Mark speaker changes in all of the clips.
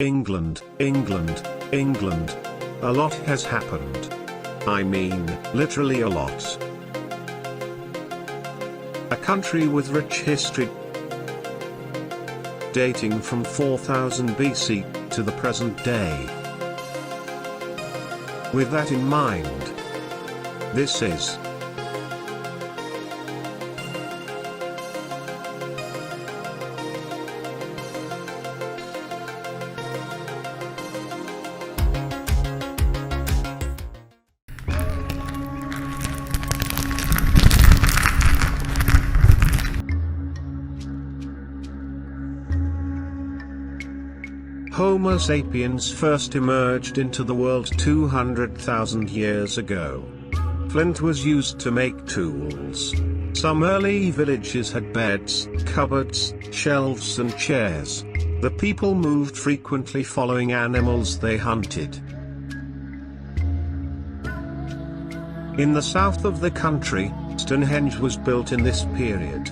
Speaker 1: England, England, England. A lot has happened. I mean, literally a lot. A country with rich history dating from 4000 BC to the present day. With that in mind, this is Homo sapiens first emerged into the world 200,000 years ago. Flint was used to make tools. Some early villages had beds, cupboards, shelves and chairs. The people moved frequently following animals they hunted. In the south of the country, Stonehenge was built in this period.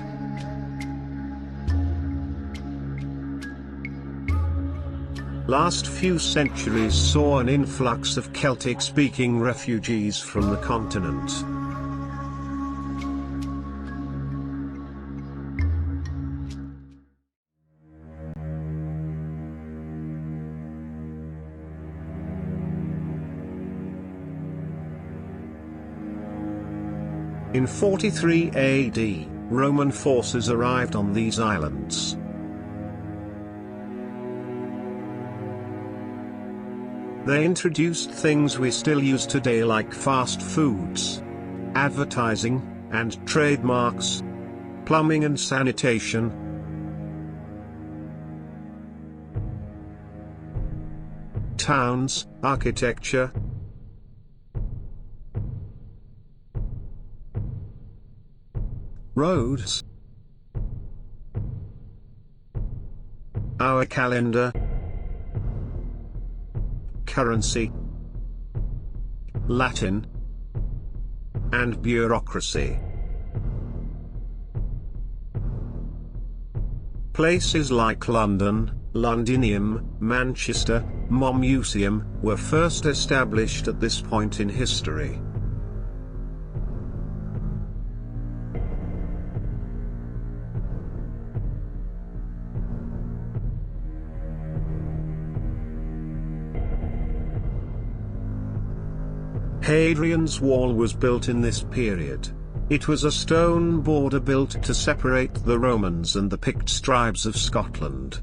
Speaker 1: Last few centuries saw an influx of Celtic-speaking refugees from the continent. In 43 AD, Roman forces arrived on these islands. They introduced things we still use today like fast foods, advertising, and trademarks, plumbing and sanitation, towns, architecture, roads, our calendar, currency, Latin, and bureaucracy. Places like London, Londinium, Manchester, Momuseum, were first established at this point in history. Hadrian's Wall was built in this period. It was a stone border built to separate the Romans and the Picts tribes of Scotland.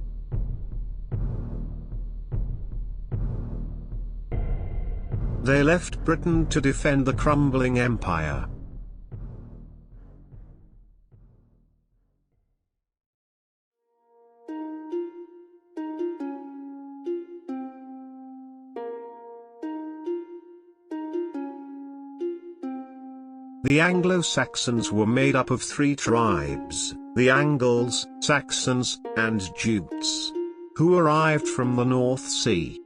Speaker 1: They left Britain to defend the crumbling empire. The Anglo-Saxons were made up of three tribes, the Angles, Saxons, and Jutes, who arrived from the North Sea.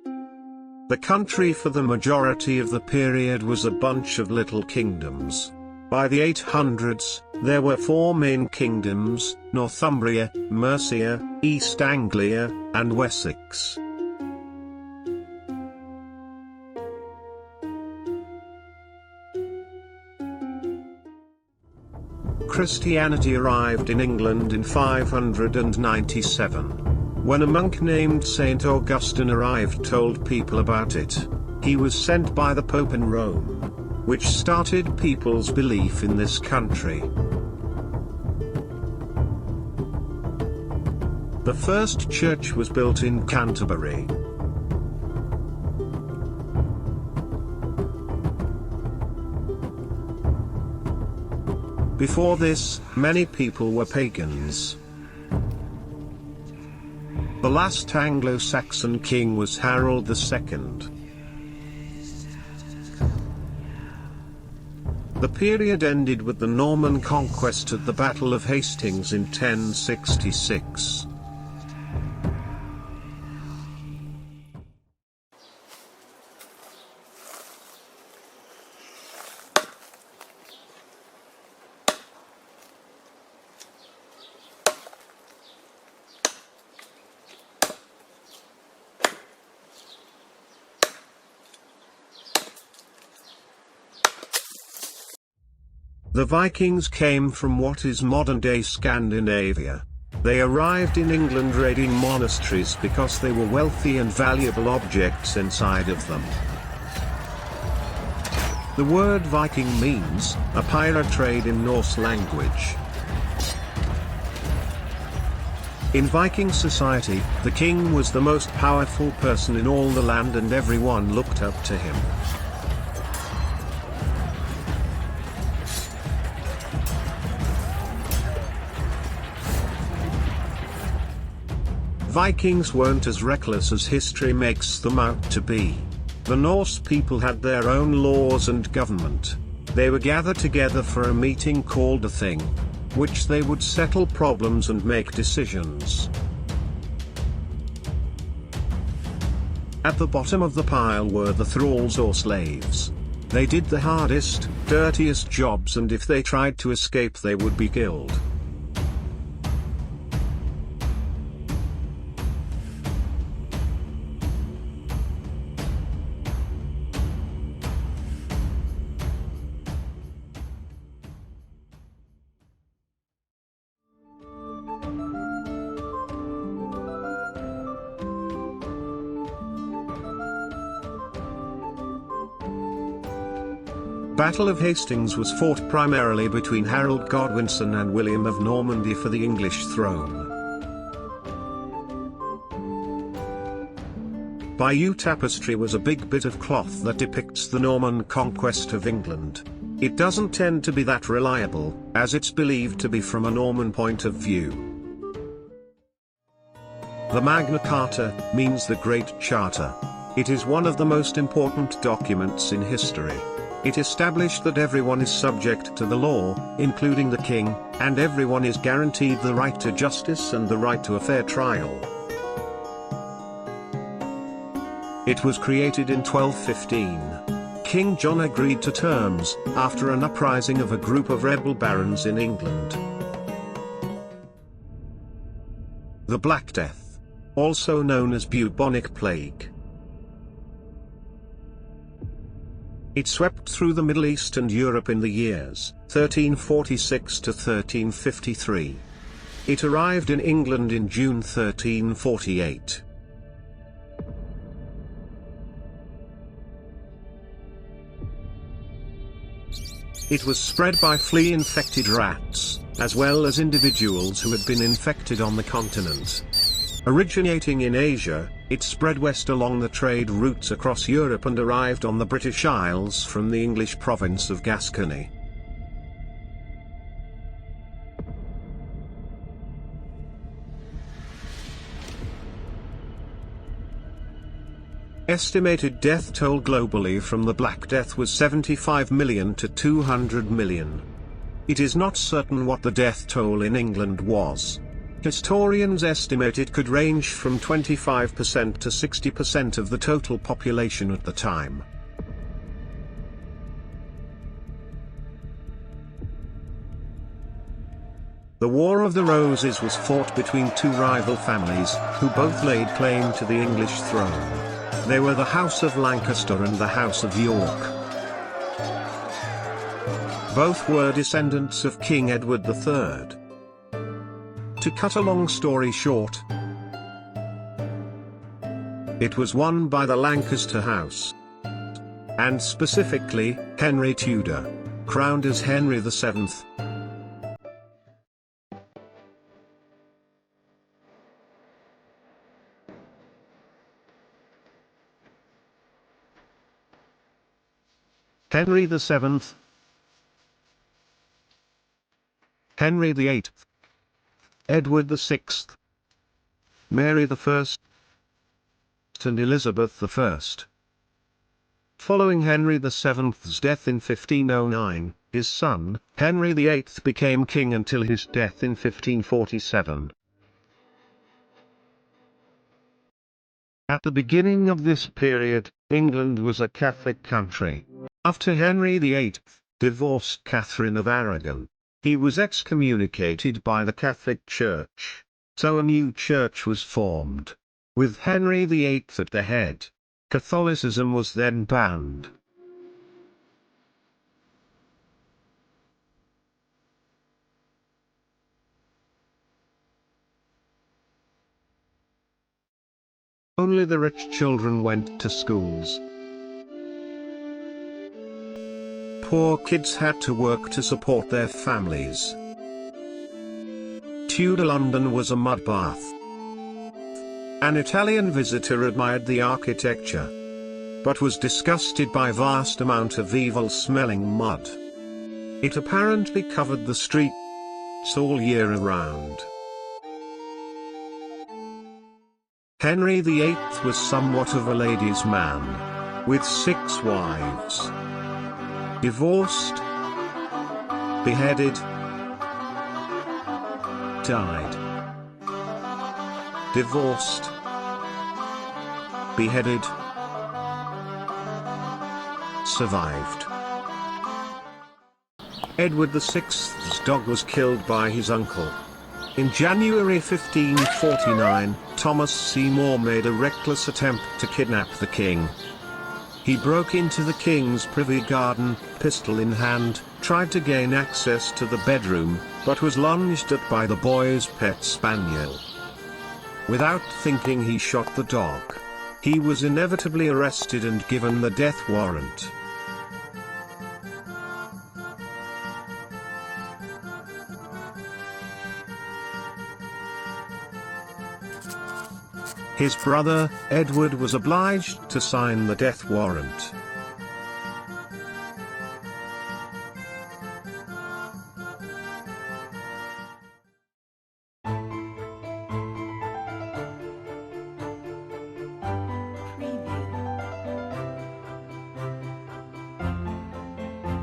Speaker 1: The country for the majority of the period was a bunch of little kingdoms. By the 800s, there were four main kingdoms: Northumbria, Mercia, East Anglia, and Wessex. Christianity arrived in England in 597. When a monk named Saint Augustine arrived, told people about it. He was sent by the Pope in Rome, which started people's belief in this country. The first church was built in Canterbury. Before this, many people were pagans. The last Anglo-Saxon king was Harold II. The period ended with the Norman conquest at the Battle of Hastings in 1066. The Vikings came from what is modern-day Scandinavia. They arrived in England raiding monasteries because they were wealthy and valuable objects inside of them. The word Viking means a pirate trade in Norse language. In Viking society, the king was the most powerful person in all the land and everyone looked up to him. Vikings weren't as reckless as history makes them out to be. The Norse people had their own laws and government. They were gathered together for a meeting called a thing, which they would settle problems and make decisions. At the bottom of the pile were the thralls or slaves. They did the hardest, dirtiest jobs, and if they tried to escape they would be killed. Battle of Hastings was fought primarily between Harold Godwinson and William of Normandy for the English throne. Bayeux tapestry was a big bit of cloth that depicts the Norman conquest of England. It doesn't tend to be that reliable, as it's believed to be from a Norman point of view. The Magna Carta means the Great Charter. It is one of the most important documents in history. It established that everyone is subject to the law, including the king, and everyone is guaranteed the right to justice and the right to a fair trial. It was created in 1215. King John agreed to terms, after an uprising of a group of rebel barons in England. The Black Death, also known as bubonic plague. It swept through the Middle East and Europe in the years 1346 to 1353. It arrived in England in June 1348. It was spread by flea-infected rats, as well as individuals who had been infected on the continent. Originating in Asia, it spread west along the trade routes across Europe and arrived on the British Isles from the English province of Gascony. Estimated death toll globally from the Black Death was 75 million to 200 million. It is not certain what the death toll in England was. Historians estimate it could range from 25% to 60% of the total population at the time. The War of the Roses was fought between two rival families, who both laid claim to the English throne. They were the House of Lancaster and the House of York. Both were descendants of King Edward III. To cut a long story short, it was won by the Lancaster House, and specifically, Henry Tudor, crowned as Henry VII. Henry VII, Henry VIII, Edward VI, Mary I, and Elizabeth I. Following Henry VII's death in 1509, his son, Henry VIII, became king until his death in 1547. At the beginning of this period, England was a Catholic country. After Henry VIII divorced Catherine of Aragon, he was excommunicated by the Catholic Church, so a new church was formed. With Henry VIII at the head, Catholicism was then banned. Only the rich children went to schools. Poor kids had to work to support their families. Tudor London was a mud bath. An Italian visitor admired the architecture, but was disgusted by vast amount of evil-smelling mud. It apparently covered the streets all year around. Henry VIII was somewhat of a ladies' man, with 6 wives. Divorced, beheaded, died. Divorced, beheaded, survived. Edward VI's dog was killed by his uncle. In January 1549, Thomas Seymour made a reckless attempt to kidnap the king. He broke into the king's privy garden, pistol in hand, tried to gain access to the bedroom, but was lunged at by the boy's pet spaniel. Without thinking, he shot the dog. He was inevitably arrested and given the death warrant. His brother, Edward, was obliged to sign the death warrant.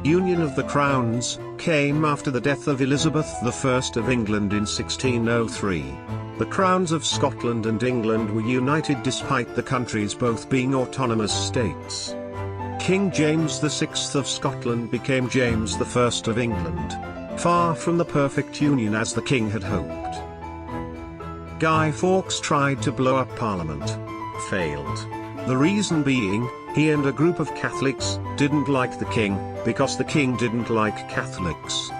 Speaker 1: Union of the Crowns came after the death of Elizabeth I of England in 1603. The crowns of Scotland and England were united despite the countries both being autonomous states. King James VI of Scotland became James I of England, far from the perfect union as the king had hoped. Guy Fawkes tried to blow up Parliament. Failed. The reason being, he and a group of Catholics didn't like the king, because the king didn't like Catholics.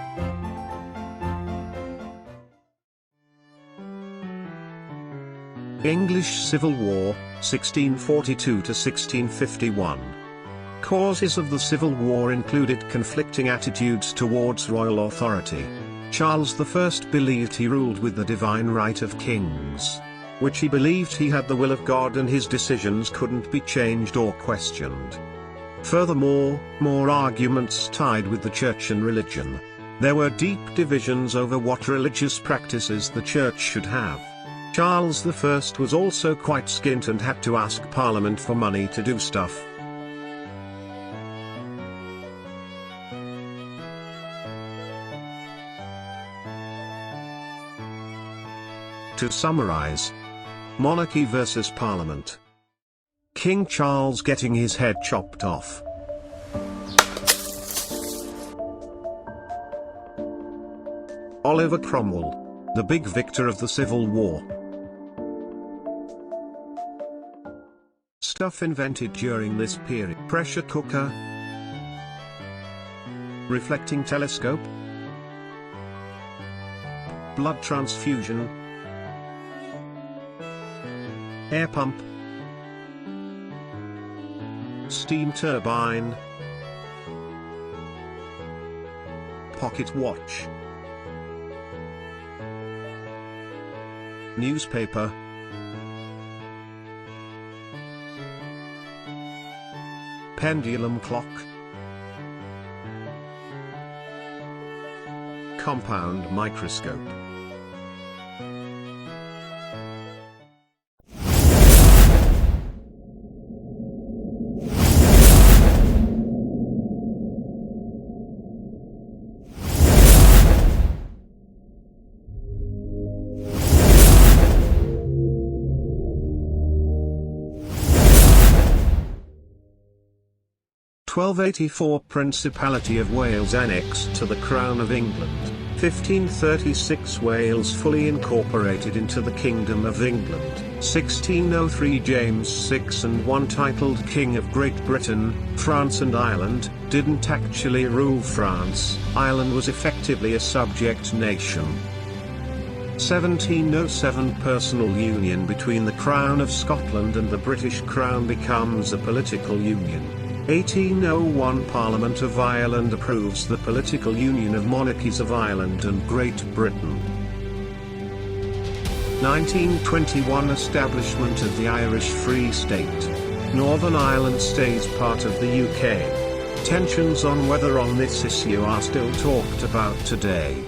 Speaker 1: English Civil War, 1642 to 1651. Causes of the Civil War included conflicting attitudes towards royal authority. Charles I believed he ruled with the divine right of kings, which he believed he had the will of God and his decisions couldn't be changed or questioned. Furthermore, more arguments tied with the church and religion. There were deep divisions over what religious practices the church should have. Charles I was also quite skint and had to ask Parliament for money to do stuff. To summarize: Monarchy versus Parliament. King Charles getting his head chopped off. Oliver Cromwell, the big victor of the Civil War. Stuff invented during this period: pressure cooker, reflecting telescope, blood transfusion, air pump, steam turbine, pocket watch, newspaper, pendulum clock, compound microscope. Principality of Wales annexed to the Crown of England. 1536 Wales fully incorporated into the Kingdom of England. 1603 James VI and one titled King of Great Britain, France and Ireland, didn't actually rule France. Ireland was effectively a subject nation. 1707 personal union between the Crown of Scotland and the British Crown becomes a political union. 1801 Parliament of Ireland approves the political union of monarchies of Ireland and Great Britain. 1921 Establishment of the Irish Free State. Northern Ireland stays part of the UK. Tensions on whether on this issue are still talked about today.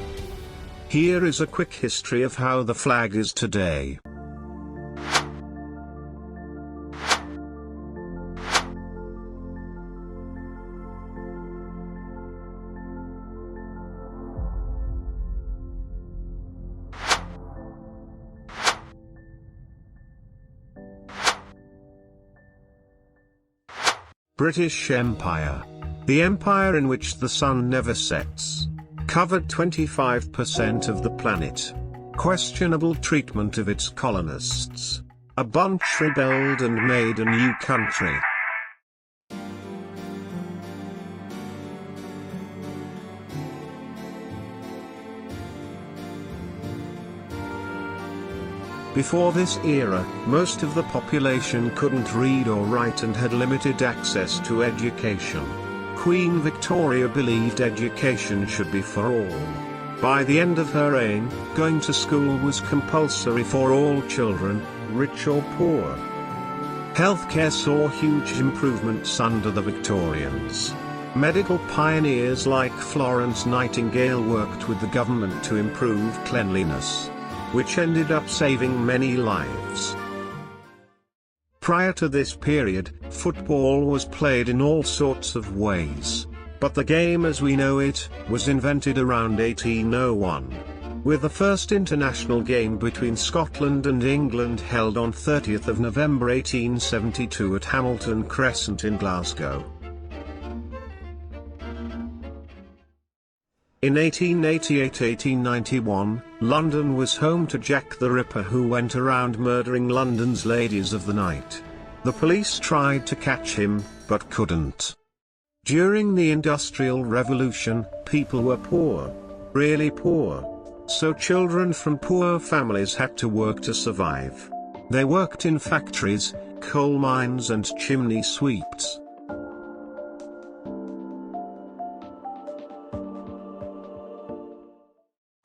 Speaker 1: Here is a quick history of how the flag is today. British Empire. The empire in which the sun never sets. Covered 25% of the planet. Questionable treatment of its colonists. A bunch rebelled and made a new country. Before this era, most of the population couldn't read or write and had limited access to education. Queen Victoria believed education should be for all. By the end of her reign, going to school was compulsory for all children, rich or poor. Healthcare saw huge improvements under the Victorians. Medical pioneers like Florence Nightingale worked with the government to improve cleanliness, which ended up saving many lives. Prior to this period, football was played in all sorts of ways. But the game as we know it, was invented around 1801. With the first international game between Scotland and England held on 30th of November 1872 at Hamilton Crescent in Glasgow. In 1888–1891, London was home to Jack the Ripper, who went around murdering London's ladies of the night. The police tried to catch him, but couldn't. During the Industrial Revolution, people were poor. Really poor. So children from poor families had to work to survive. They worked in factories, coal mines and chimney sweeps.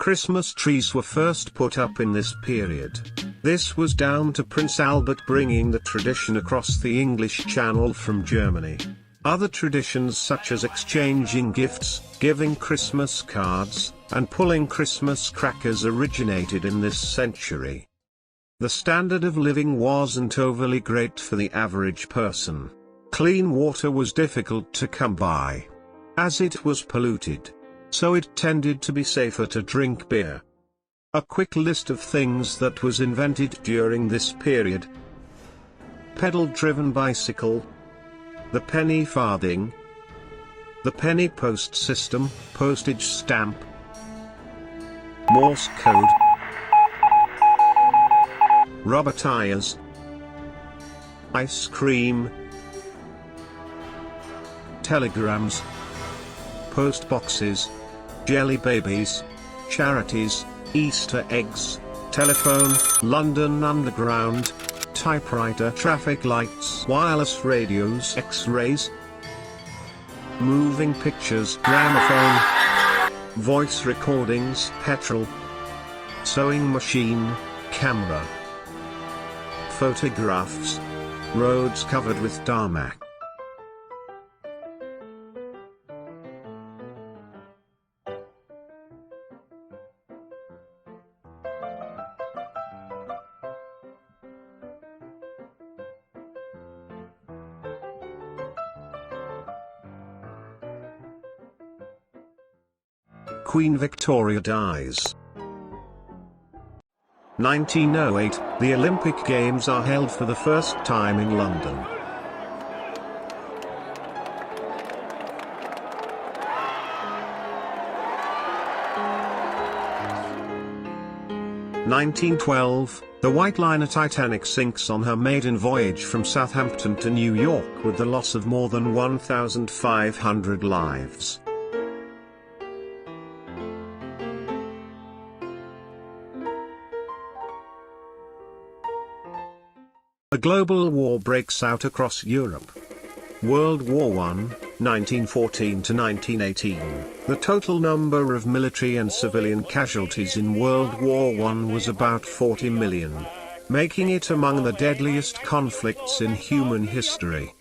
Speaker 1: Christmas trees were first put up in this period. This was down to Prince Albert bringing the tradition across the English Channel from Germany. Other traditions such as exchanging gifts, giving Christmas cards, and pulling Christmas crackers originated in this century. The standard of living wasn't overly great for the average person. Clean water was difficult to come by, as it was polluted. So it tended to be safer to drink beer. A quick list of things that was invented during this period. Pedal-driven bicycle. The penny farthing. The penny post system, postage stamp. Morse code. Rubber tires. Ice cream. Telegrams. Post boxes. Jelly babies, charities, Easter eggs, telephone, London Underground, typewriter, traffic lights, wireless radios, X-rays, moving pictures, gramophone, voice recordings, petrol, sewing machine, camera, photographs, roads covered with tarmac. Queen Victoria dies. 1908, the Olympic Games are held for the first time in London. In 1912, the white liner Titanic sinks on her maiden voyage from Southampton to New York with the loss of more than 1,500 lives. A global war breaks out across Europe. World War I, 1914 to 1918. The total number of military and civilian casualties in World War I was about 40 million, making it among the deadliest conflicts in human history.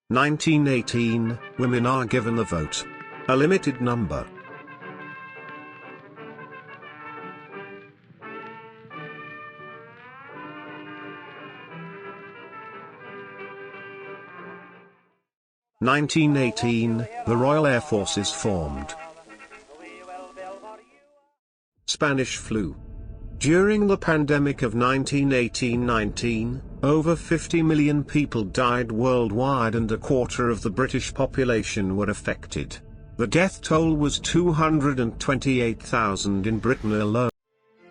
Speaker 1: 1918, women are given the vote. A limited number. (1918), the Royal Air Force is formed. Spanish flu. During the pandemic of 1918-19, over 50 million people died worldwide and a quarter of the British population were affected. The death toll was 228,000 in Britain alone.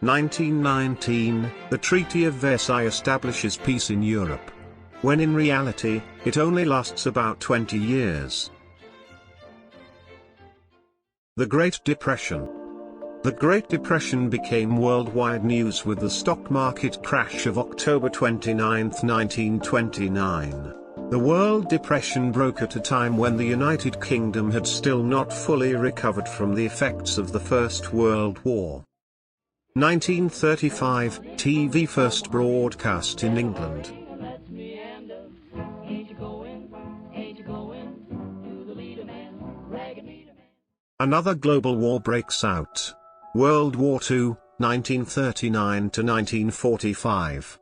Speaker 1: 1919, the Treaty of Versailles establishes peace in Europe, when in reality, it only lasts about 20 years. The Great Depression. The Great Depression became worldwide news with the stock market crash of October 29, 1929. The World Depression broke at a time when the United Kingdom had still not fully recovered from the effects of the First World War. 1935, TV first broadcast in England. Another global war breaks out. World War II, 1939 to 1945.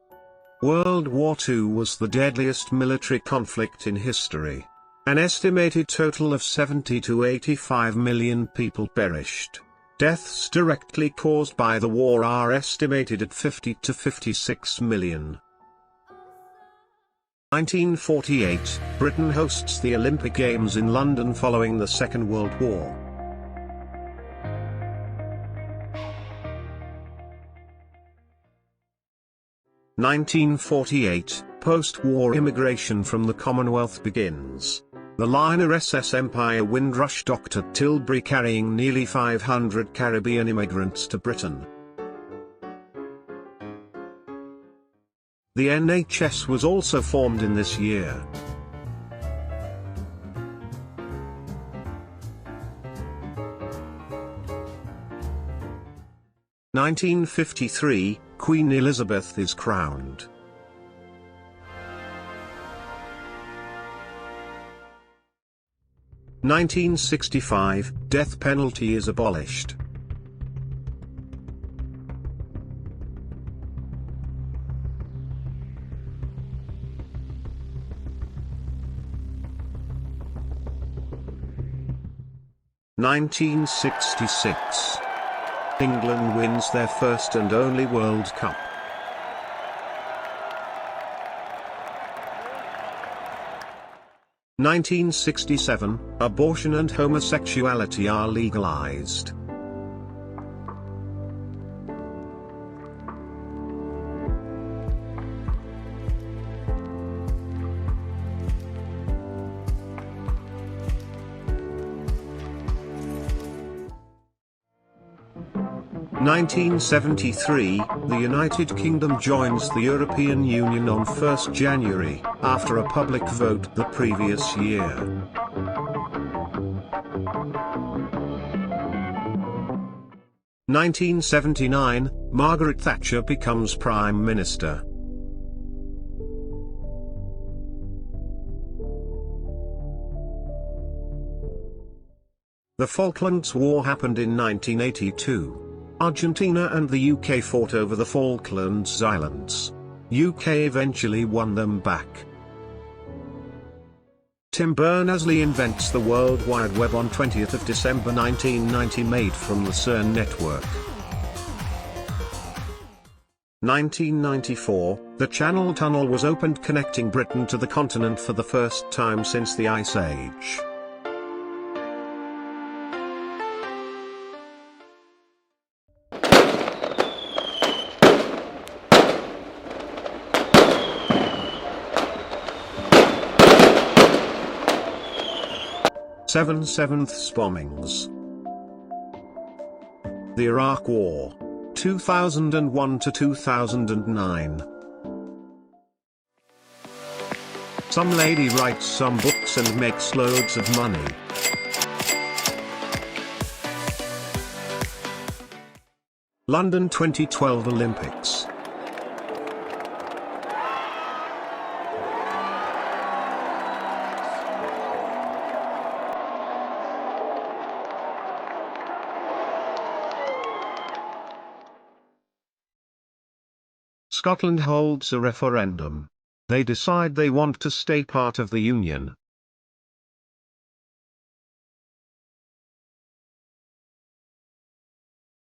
Speaker 1: World War II was the deadliest military conflict in history. An estimated total of 70 to 85 million people perished. Deaths directly caused by the war are estimated at 50 to 56 million. 1948, Britain hosts the Olympic Games in London following the Second World War. (1948), post-war immigration from the Commonwealth begins. The liner SS Empire Windrush docked at Tilbury carrying nearly 500 Caribbean immigrants to Britain. The NHS was also formed in this year. (1953), Queen Elizabeth is crowned. (1965), death penalty is abolished. (1966), England wins their first and only World Cup. (1967), abortion and homosexuality are legalized. (1973), the United Kingdom joins the European Union on 1 January, after a public vote the previous year. (1979), Margaret Thatcher becomes Prime Minister. The Falklands War happened in 1982. Argentina and the UK fought over the Falklands Islands. UK eventually won them back. Tim Berners-Lee invents the World Wide Web on 20th of December 1990, made from the CERN network. 1994, the Channel Tunnel was opened, connecting Britain to the continent for the first time since the Ice Age. Seventh bombings. The Iraq War, 2001 to 2009. Some lady writes some books and makes loads of money. London 2012 Olympics. Scotland holds a referendum. They decide they want to stay part of the Union.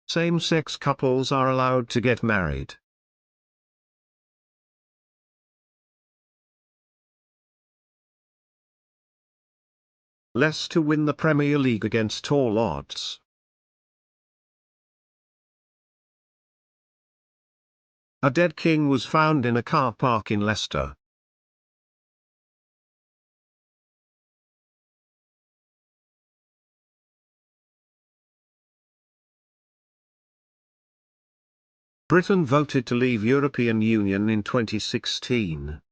Speaker 1: Same-sex couples are allowed to get married. Leicester to win the Premier League against all odds. A dead king was found in a car park in Leicester. Britain voted to leave European Union in 2016.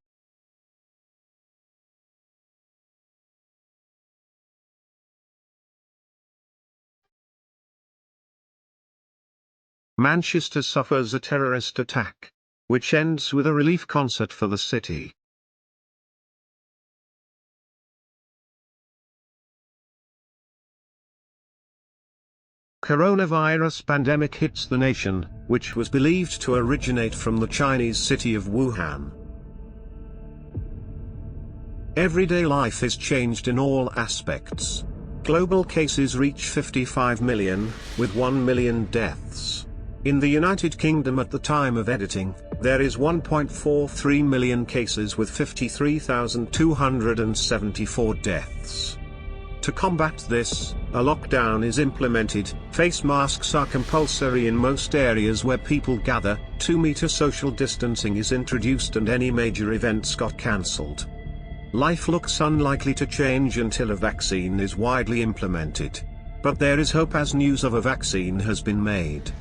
Speaker 1: Manchester suffers a terrorist attack, which ends with a relief concert for the city. Coronavirus pandemic hits the nation, which was believed to originate from the Chinese city of Wuhan. Everyday life is changed in all aspects. Global cases reach 55 million, with 1 million deaths. In the United Kingdom at the time of editing, there is 1.43 million cases with 53,274 deaths. To combat this, a lockdown is implemented. Face masks are compulsory in most areas where people gather, 2-meter social distancing is introduced and any major events got cancelled. Life looks unlikely to change until a vaccine is widely implemented. But there is hope as news of a vaccine has been made.